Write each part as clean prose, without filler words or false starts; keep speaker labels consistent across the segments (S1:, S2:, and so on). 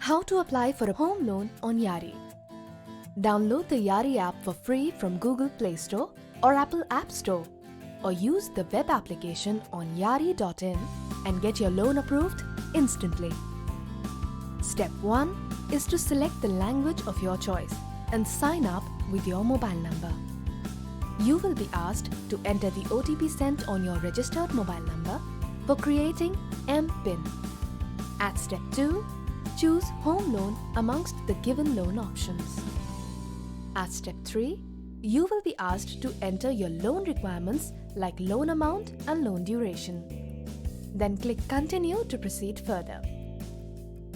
S1: How to apply for a home loan on Yaarii. Download the Yaarii app for free from Google Play Store or Apple App Store, or use the web application on yaarii.in and get your loan approved instantly. Step 1 is to select the language of your choice and sign up with your mobile number. You will be asked to enter the OTP sent on your registered mobile number for creating MPIN. At step 2, choose Home Loan amongst the given loan options. At step 3, you will be asked to enter your loan requirements like loan amount and loan duration. Then click Continue to proceed further.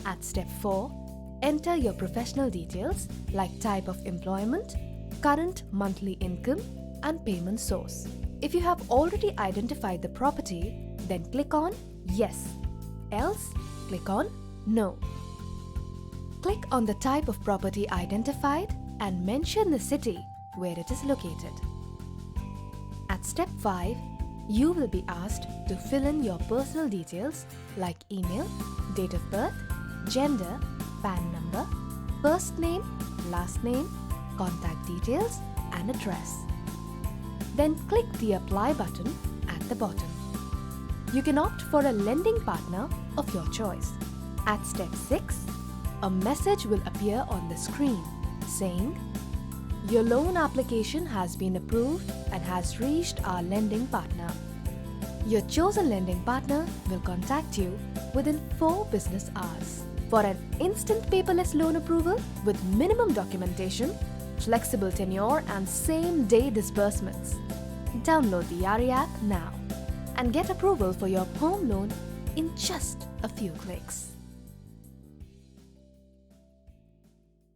S1: At step 4, enter your professional details like type of employment, current monthly income, and payment source. If you have already identified the property, then click on Yes, else click on No. Click on the type of property identified and mention the city where it is located. At step 5, you will be asked to fill in your personal details like email, date of birth, gender, PAN number, first name, last name, contact details, and address. Then click the Apply button at the bottom. You can opt for a lending partner of your choice. At step 6, a message will appear on the screen saying, "Your loan application has been approved and has reached our lending partner." Your chosen lending partner will contact you within 4 business hours for an instant paperless loan approval with minimum documentation, flexible tenure, and same-day disbursements. Download the Yaarii app now and get approval for your home loan in just a few clicks.